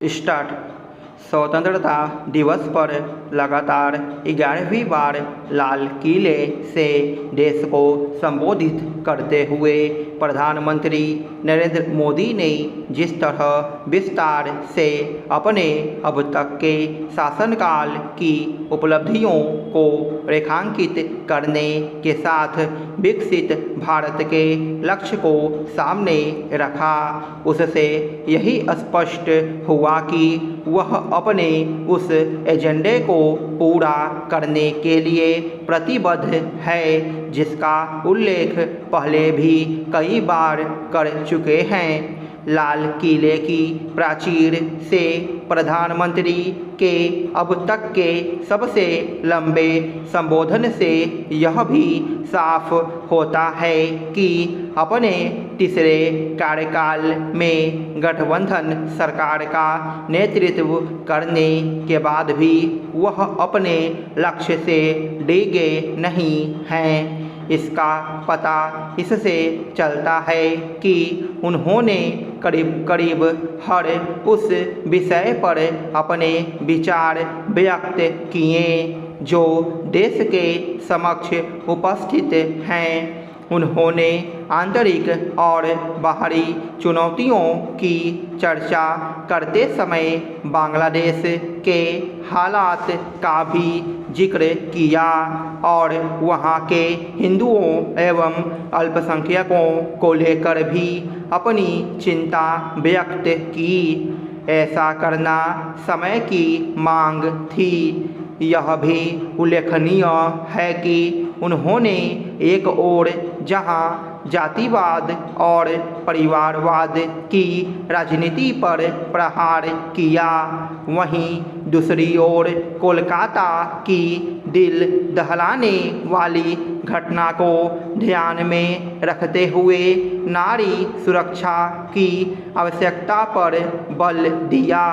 Start. स्वतंत्रता दिवस पर लगातार 11वीं बार लाल किले से देश को संबोधित करते हुए प्रधानमंत्री नरेंद्र मोदी ने जिस तरह विस्तार से अपने अब तक के शासनकाल की उपलब्धियों को रेखांकित करने के साथ विकसित भारत के लक्ष्य को सामने रखा, उससे यही स्पष्ट हुआ कि वह अपने उस एजेंडे को पूरा करने के लिए प्रतिबद्ध है जिसका उल्लेख पहले भी कई बार कर चुके हैं। लाल किले की प्राचीर से प्रधानमंत्री के अब तक के सबसे लंबे संबोधन से यह भी साफ होता है कि अपने तीसरे कार्यकाल में गठबंधन सरकार का नेतृत्व करने के बाद भी वह अपने लक्ष्य से डिगे नहीं हैं। इसका पता इससे चलता है कि उन्होंने करीब करीब हर उस विषय पर अपने विचार व्यक्त किए जो देश के समक्ष उपस्थित हैं। उन्होंने आंतरिक और बाहरी चुनौतियों की चर्चा करते समय बांग्लादेश के हालात का भी जिक्र किया और वहाँ के हिंदुओं एवं अल्पसंख्यकों को लेकर भी अपनी चिंता व्यक्त की। ऐसा करना समय की मांग थी। यह भी उल्लेखनीय है कि उन्होंने एक ओर जहां जातिवाद और परिवारवाद की राजनीति पर प्रहार किया, वहीं दूसरी ओर कोलकाता की दिल दहलाने वाली घटना को ध्यान में रखते हुए नारी सुरक्षा की आवश्यकता पर बल दिया।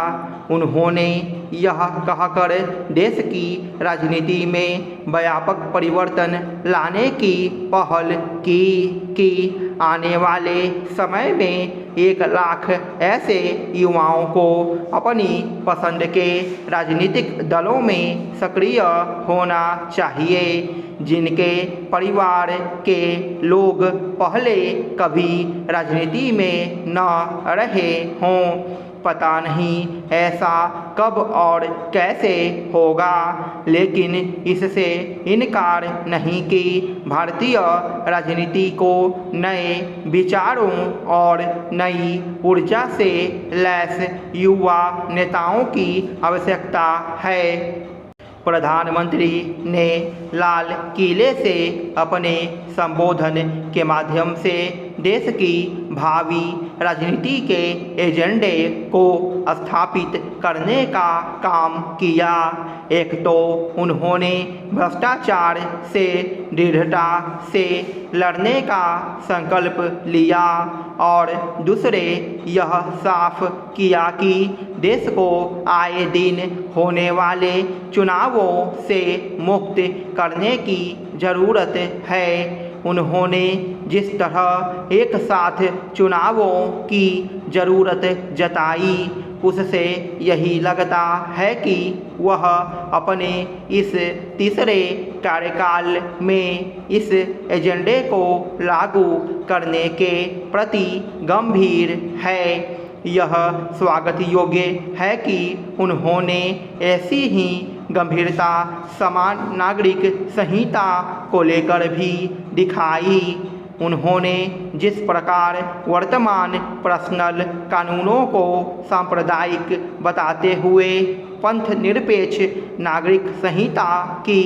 उन्होंने यह कहकर देश की राजनीति में व्यापक परिवर्तन लाने की पहल की कि आने वाले समय में 1 लाख ऐसे युवाओं को अपनी पसंद के राजनीतिक दलों में सक्रिय होना चाहिए जिनके परिवार के लोग पहले कभी राजनीति में न रहे हों। पता नहीं ऐसा कब और कैसे होगा, लेकिन इससे इनकार नहीं कि भारतीय राजनीति को नए विचारों और नई ऊर्जा से लैस युवा नेताओं की आवश्यकता है। प्रधानमंत्री ने लाल किले से अपने संबोधन के माध्यम से देश की भावी राजनीति के एजेंडे को स्थापित करने का काम किया। एक तो उन्होंने भ्रष्टाचार से दृढ़ता से लड़ने का संकल्प लिया और दूसरे यह साफ किया कि देश को आए दिन होने वाले चुनावों से मुक्त करने की ज़रूरत है। उन्होंने जिस तरह एक साथ चुनावों की ज़रूरत जताई, उससे यही लगता है कि वह अपने इस तीसरे कार्यकाल में इस एजेंडे को लागू करने के प्रति गंभीर है। यह स्वागत योग्य है कि उन्होंने ऐसी ही गंभीरता समान नागरिक संहिता को लेकर भी दिखाई। उन्होंने जिस प्रकार वर्तमान पर्सनल कानूनों को सांप्रदायिक बताते हुए पंथ निरपेक्ष नागरिक संहिता की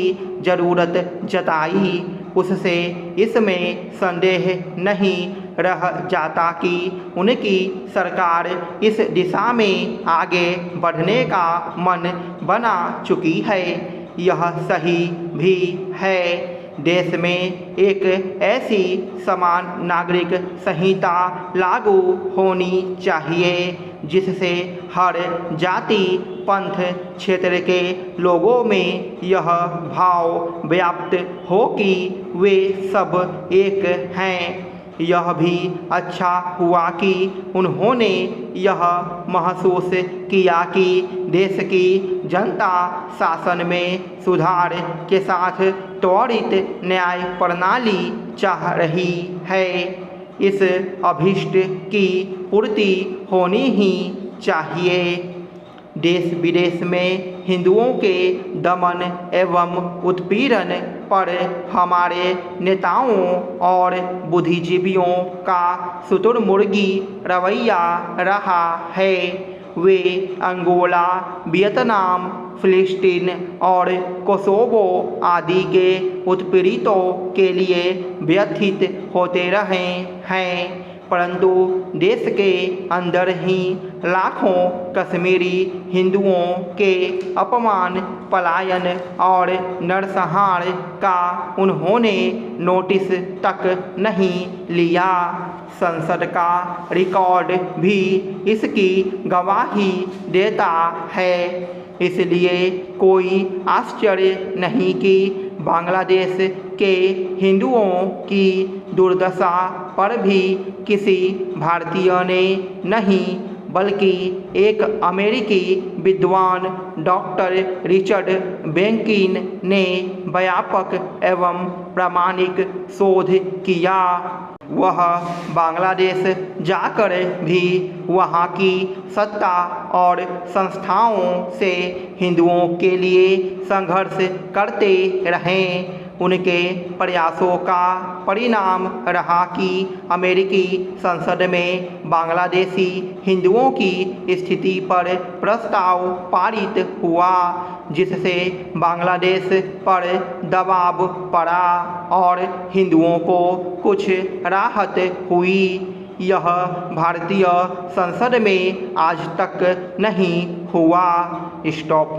ज़रूरत जताई, उससे इसमें संदेह नहीं रह जाता कि उनकी सरकार इस दिशा में आगे बढ़ने का मन बना चुकी है। यह सही भी है। देश में एक ऐसी समान नागरिक संहिता लागू होनी चाहिए जिससे हर जाति पंथ क्षेत्र के लोगों में यह भाव व्याप्त हो कि वे सब एक हैं। यह भी अच्छा हुआ कि उन्होंने यह महसूस किया कि देश की जनता शासन में सुधार के साथ त्वरित न्याय प्रणाली चाह रही है। इस अभीष्ट की पूर्ति होनी ही चाहिए। देश विदेश में हिंदुओं के दमन एवं उत्पीड़न पर हमारे नेताओं और बुद्धिजीवियों का शुतुरमुर्गी रवैया रहा है। वे अंगोला, वियतनाम, फिलिस्तीन और कोसोवो आदि के उत्पीड़ितों के लिए व्यथित होते रहे हैं, परंतु देश के अंदर ही लाखों कश्मीरी हिंदुओं के अपमान, पलायन और नरसंहार का उन्होंने नोटिस तक नहीं लिया। संसद का रिकॉर्ड भी इसकी गवाही देता है। इसलिए कोई आश्चर्य नहीं कि बांग्लादेश के हिंदुओं की दुर्दशा पर भी किसी भारतीय ने नहीं बल्कि एक अमेरिकी विद्वान डॉक्टर रिचर्ड बेंकिन ने व्यापक एवं प्रामाणिक शोध किया। वह बांग्लादेश जाकर भी वहाँ की सत्ता और संस्थाओं से हिंदुओं के लिए संघर्ष करते रहे। उनके प्रयासों का परिणाम रहा कि अमेरिकी संसद में बांग्लादेशी हिंदुओं की स्थिति पर प्रस्ताव पारित हुआ, जिससे बांग्लादेश पर दबाव पड़ा और हिंदुओं को कुछ राहत हुई। यह भारतीय संसद में आज तक नहीं हुआ। स्टॉप।